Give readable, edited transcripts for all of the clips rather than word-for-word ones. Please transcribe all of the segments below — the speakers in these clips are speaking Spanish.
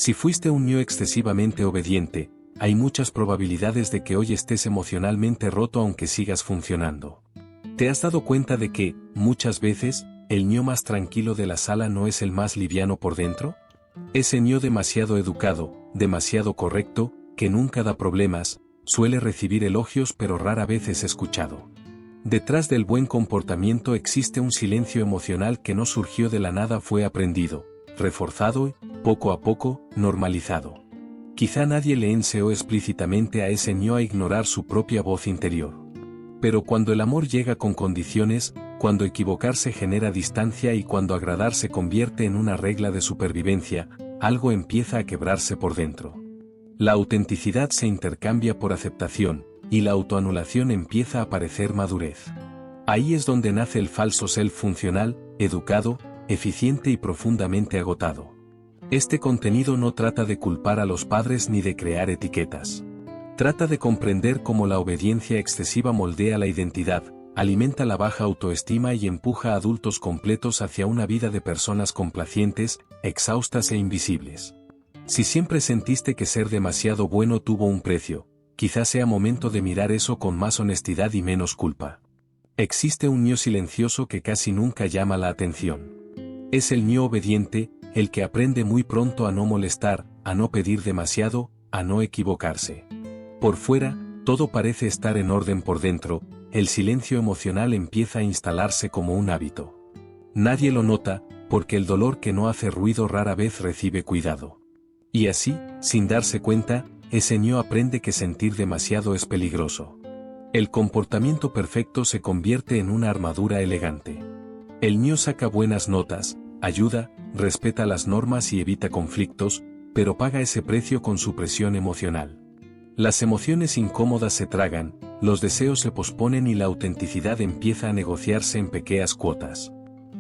Si fuiste un niño excesivamente obediente, hay muchas probabilidades de que hoy estés emocionalmente roto aunque sigas funcionando. ¿Te has dado cuenta de que, muchas veces, el niño más tranquilo de la sala no es el más liviano por dentro? Ese niño demasiado educado, demasiado correcto, que nunca da problemas, suele recibir elogios pero rara vez es escuchado. Detrás del buen comportamiento existe un silencio emocional que no surgió de la nada, fue aprendido, reforzado y, poco a poco, normalizado. Quizá nadie le enseñó explícitamente a ese niño a ignorar su propia voz interior. Pero cuando el amor llega con condiciones, cuando equivocarse genera distancia y cuando agradar se convierte en una regla de supervivencia, algo empieza a quebrarse por dentro. La autenticidad se intercambia por aceptación, y la autoanulación empieza a parecer madurez. Ahí es donde nace el falso self funcional, educado, eficiente y profundamente agotado. Este contenido no trata de culpar a los padres ni de crear etiquetas. Trata de comprender cómo la obediencia excesiva moldea la identidad, alimenta la baja autoestima y empuja a adultos completos hacia una vida de personas complacientes, exhaustas e invisibles. Si siempre sentiste que ser demasiado bueno tuvo un precio, quizás sea momento de mirar eso con más honestidad y menos culpa. Existe un niño silencioso que casi nunca llama la atención. Es el niño obediente, el que aprende muy pronto a no molestar, a no pedir demasiado, a no equivocarse. Por fuera, todo parece estar en orden por dentro, el silencio emocional empieza a instalarse como un hábito. Nadie lo nota, porque el dolor que no hace ruido rara vez recibe cuidado. Y así, sin darse cuenta, ese niño aprende que sentir demasiado es peligroso. El comportamiento perfecto se convierte en una armadura elegante. El niño saca buenas notas, ayuda, respeta las normas y evita conflictos, pero paga ese precio con su presión emocional. Las emociones incómodas se tragan, los deseos se posponen y la autenticidad empieza a negociarse en pequeñas cuotas.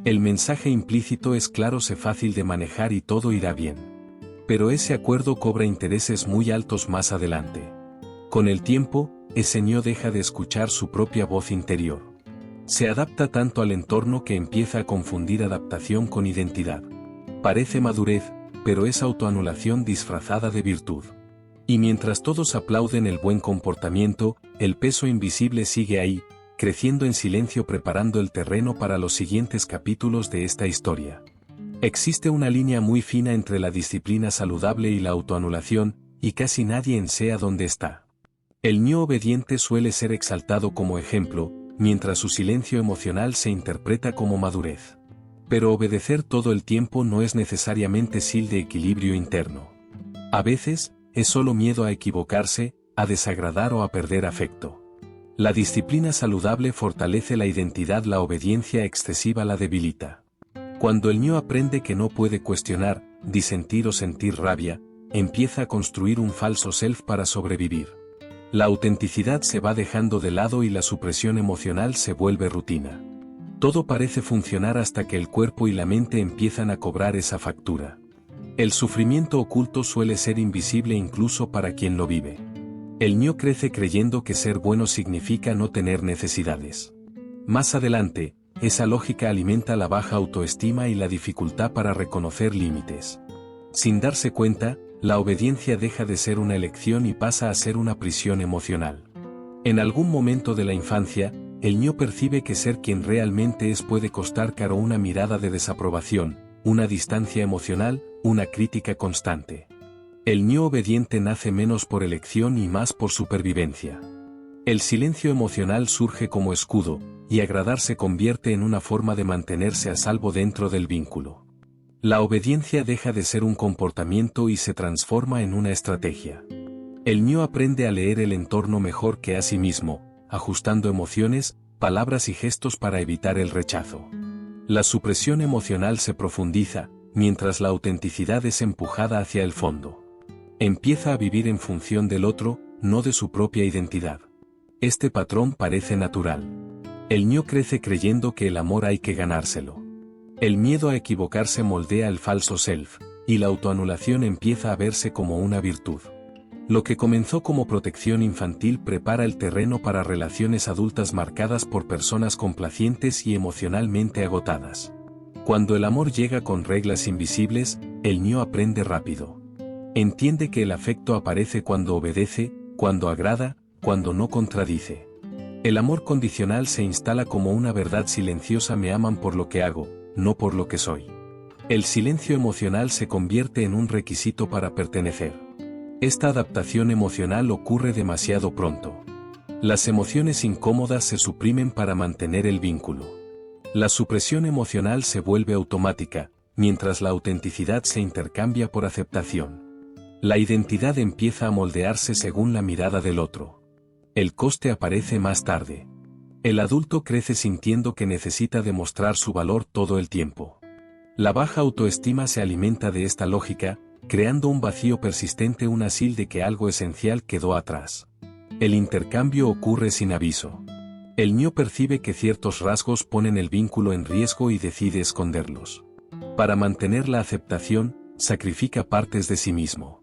El mensaje implícito es claro, sé fácil de manejar y todo irá bien. Pero ese acuerdo cobra intereses muy altos más adelante. Con el tiempo, ese niño deja de escuchar su propia voz interior. Se adapta tanto al entorno que empieza a confundir adaptación con identidad. Parece madurez, pero es autoanulación disfrazada de virtud. Y mientras todos aplauden el buen comportamiento, el peso invisible sigue ahí, creciendo en silencio, preparando el terreno para los siguientes capítulos de esta historia. Existe una línea muy fina entre la disciplina saludable y la autoanulación, y casi nadie enseña dónde está. El niño obediente suele ser exaltado como ejemplo, mientras su silencio emocional se interpreta como madurez. Pero obedecer todo el tiempo no es necesariamente sil de equilibrio interno. A veces, es solo miedo a equivocarse, a desagradar o a perder afecto. La disciplina saludable fortalece la identidad, la obediencia excesiva la debilita. Cuando el niño aprende que no puede cuestionar, disentir o sentir rabia, empieza a construir un falso self para sobrevivir. La autenticidad se va dejando de lado y la supresión emocional se vuelve rutina. Todo parece funcionar hasta que el cuerpo y la mente empiezan a cobrar esa factura. El sufrimiento oculto suele ser invisible incluso para quien lo vive. El niño crece creyendo que ser bueno significa no tener necesidades. Más adelante, esa lógica alimenta la baja autoestima y la dificultad para reconocer límites. Sin darse cuenta, la obediencia deja de ser una elección y pasa a ser una prisión emocional. En algún momento de la infancia, el niño percibe que ser quien realmente es puede costar caro: una mirada de desaprobación, una distancia emocional, una crítica constante. El niño obediente nace menos por elección y más por supervivencia. El silencio emocional surge como escudo, y agradar se convierte en una forma de mantenerse a salvo dentro del vínculo. La obediencia deja de ser un comportamiento y se transforma en una estrategia. El niño aprende a leer el entorno mejor que a sí mismo, ajustando emociones, palabras y gestos para evitar el rechazo. La supresión emocional se profundiza, mientras la autenticidad es empujada hacia el fondo. Empieza a vivir en función del otro, no de su propia identidad. Este patrón parece natural. El niño crece creyendo que el amor hay que ganárselo. El miedo a equivocarse moldea el falso self, y la autoanulación empieza a verse como una virtud. Lo que comenzó como protección infantil prepara el terreno para relaciones adultas marcadas por personas complacientes y emocionalmente agotadas. Cuando el amor llega con reglas invisibles, el niño aprende rápido. Entiende que el afecto aparece cuando obedece, cuando agrada, cuando no contradice. El amor condicional se instala como una verdad silenciosa: me aman por lo que hago, no por lo que soy. El silencio emocional se convierte en un requisito para pertenecer. Esta adaptación emocional ocurre demasiado pronto. Las emociones incómodas se suprimen para mantener el vínculo. La supresión emocional se vuelve automática, mientras la autenticidad se intercambia por aceptación. La identidad empieza a moldearse según la mirada del otro. El coste aparece más tarde. El adulto crece sintiendo que necesita demostrar su valor todo el tiempo. La baja autoestima se alimenta de esta lógica, creando un vacío persistente, un asil de que algo esencial quedó atrás. El intercambio ocurre sin aviso. El niño percibe que ciertos rasgos ponen el vínculo en riesgo y decide esconderlos. Para mantener la aceptación, sacrifica partes de sí mismo.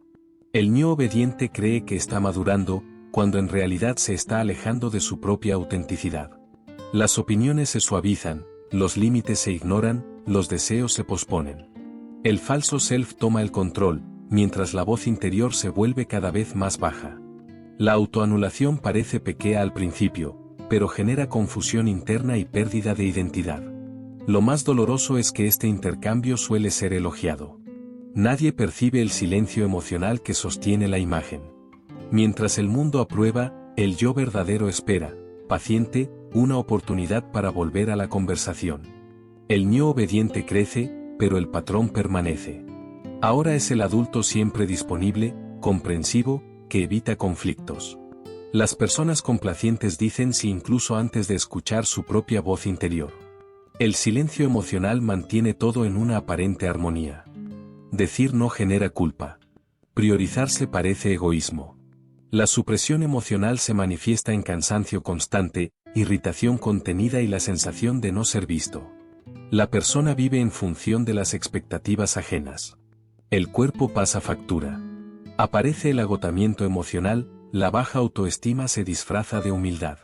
El niño obediente cree que está madurando, cuando en realidad se está alejando de su propia autenticidad. Las opiniones se suavizan, los límites se ignoran, los deseos se posponen. El falso self toma el control, mientras la voz interior se vuelve cada vez más baja. La autoanulación parece pequeña al principio, pero genera confusión interna y pérdida de identidad. Lo más doloroso es que este intercambio suele ser elogiado. Nadie percibe el silencio emocional que sostiene la imagen. Mientras el mundo aprueba, el yo verdadero espera, paciente, una oportunidad para volver a la conversación. El niño obediente crece, pero el patrón permanece. Ahora es el adulto siempre disponible, comprensivo, que evita conflictos. Las personas complacientes dicen sí incluso antes de escuchar su propia voz interior. El silencio emocional mantiene todo en una aparente armonía. Decir no genera culpa. Priorizarse parece egoísmo. La supresión emocional se manifiesta en cansancio constante, irritación contenida y la sensación de no ser visto. La persona vive en función de las expectativas ajenas. El cuerpo pasa factura. Aparece el agotamiento emocional, la baja autoestima se disfraza de humildad.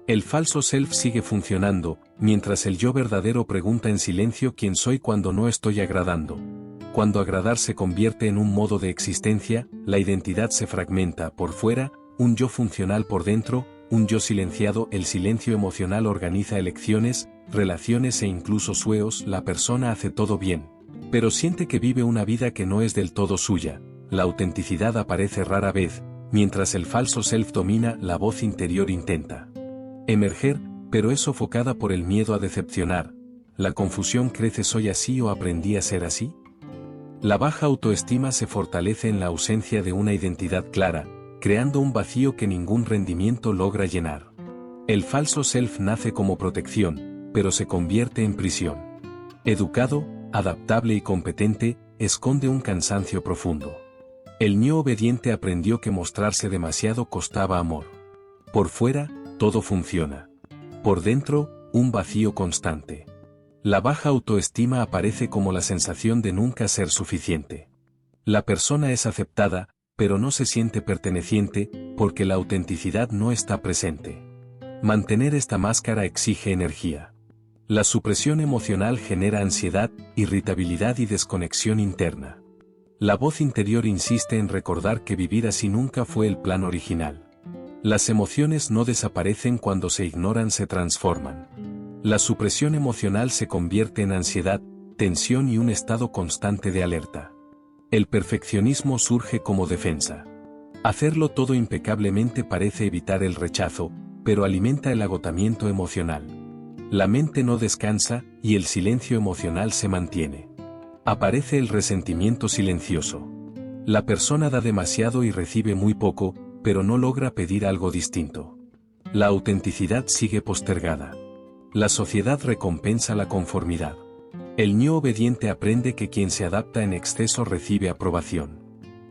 El falso self sigue funcionando, mientras el yo verdadero pregunta en silencio quién soy cuando no estoy agradando. Cuando agradar se convierte en un modo de existencia, la identidad se fragmenta por fuera, un yo funcional por dentro, un yo silenciado. El silencio emocional organiza elecciones, relaciones e incluso sueños. La persona hace todo bien, pero siente que vive una vida que no es del todo suya. La autenticidad aparece rara vez, mientras el falso self domina. La voz interior intenta emerger, pero es sofocada por el miedo a decepcionar. La confusión crece: ¿soy así o aprendí a ser así? La baja autoestima se fortalece en la ausencia de una identidad clara, creando un vacío que ningún rendimiento logra llenar. El falso self nace como protección, pero se convierte en prisión. Educado, adaptable y competente, esconde un cansancio profundo. El niño obediente aprendió que mostrarse demasiado costaba amor. Por fuera, todo funciona. Por dentro, un vacío constante. La baja autoestima aparece como la sensación de nunca ser suficiente. La persona es aceptada, pero no se siente perteneciente, porque la autenticidad no está presente. Mantener esta máscara exige energía. La supresión emocional genera ansiedad, irritabilidad y desconexión interna. La voz interior insiste en recordar que vivir así nunca fue el plan original. Las emociones no desaparecen cuando se ignoran, se transforman. La supresión emocional se convierte en ansiedad, tensión y un estado constante de alerta. El perfeccionismo surge como defensa. Hacerlo todo impecablemente parece evitar el rechazo, pero alimenta el agotamiento emocional. La mente no descansa, y el silencio emocional se mantiene. Aparece el resentimiento silencioso. La persona da demasiado y recibe muy poco, pero no logra pedir algo distinto. La autenticidad sigue postergada. La sociedad recompensa la conformidad. El niño obediente aprende que quien se adapta en exceso recibe aprobación.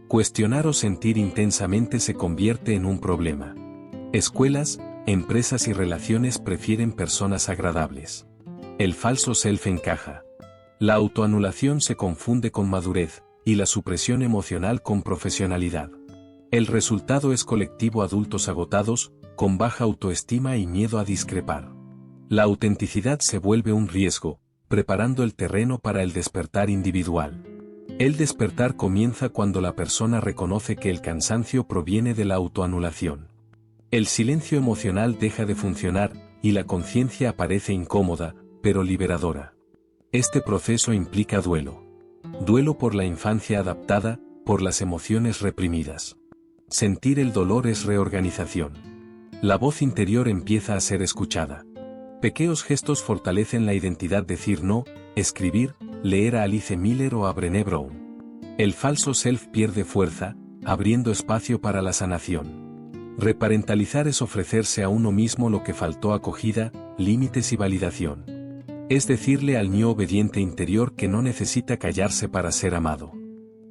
Cuestionar o sentir intensamente se convierte en un problema. Escuelas, empresas y relaciones prefieren personas agradables. El falso self encaja. La autoanulación se confunde con madurez, y la supresión emocional con profesionalidad. El resultado es colectivo: adultos agotados, con baja autoestima y miedo a discrepar. La autenticidad se vuelve un riesgo, preparando el terreno para el despertar individual. El despertar comienza cuando la persona reconoce que el cansancio proviene de la autoanulación. El silencio emocional deja de funcionar, y la conciencia aparece incómoda, pero liberadora. Este proceso implica duelo. Duelo por la infancia adaptada, por las emociones reprimidas. Sentir el dolor es reorganización. La voz interior empieza a ser escuchada. Pequeños gestos fortalecen la identidad: decir no, escribir, leer a Alice Miller o a Brené Brown. El falso self pierde fuerza, abriendo espacio para la sanación. Reparentalizar es ofrecerse a uno mismo lo que faltó: acogida, límites y validación. Es decirle al niño obediente interior que no necesita callarse para ser amado.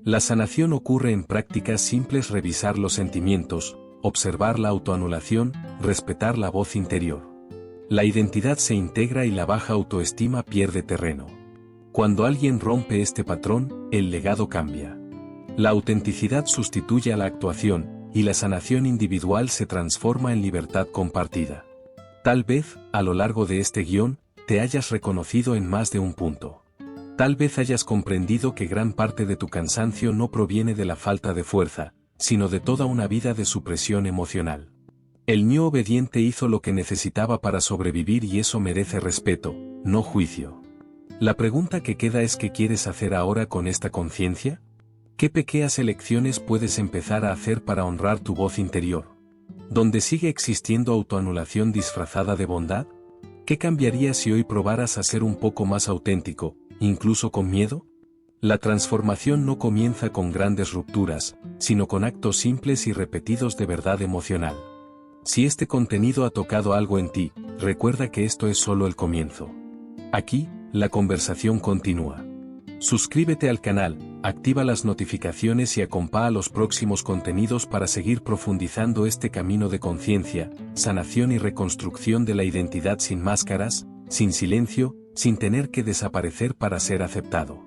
La sanación ocurre en prácticas simples: revisar los sentimientos, observar la autoanulación, respetar la voz interior. La identidad se integra y la baja autoestima pierde terreno. Cuando alguien rompe este patrón, el legado cambia. La autenticidad sustituye a la actuación, y la sanación individual se transforma en libertad compartida. Tal vez, a lo largo de este guión, te hayas reconocido en más de un punto. Tal vez hayas comprendido que gran parte de tu cansancio no proviene de la falta de fuerza, sino de toda una vida de supresión emocional. El niño obediente hizo lo que necesitaba para sobrevivir, y eso merece respeto, no juicio. La pregunta que queda es: ¿qué quieres hacer ahora con esta conciencia? ¿Qué pequeñas elecciones puedes empezar a hacer para honrar tu voz interior? ¿Dónde sigue existiendo autoanulación disfrazada de bondad? ¿Qué cambiaría si hoy probaras a ser un poco más auténtico, incluso con miedo? La transformación no comienza con grandes rupturas, sino con actos simples y repetidos de verdad emocional. Si este contenido ha tocado algo en ti, recuerda que esto es solo el comienzo. Aquí, la conversación continúa. Suscríbete al canal, activa las notificaciones y acompáña los próximos contenidos para seguir profundizando este camino de conciencia, sanación y reconstrucción de la identidad sin máscaras, sin silencio, sin tener que desaparecer para ser aceptado.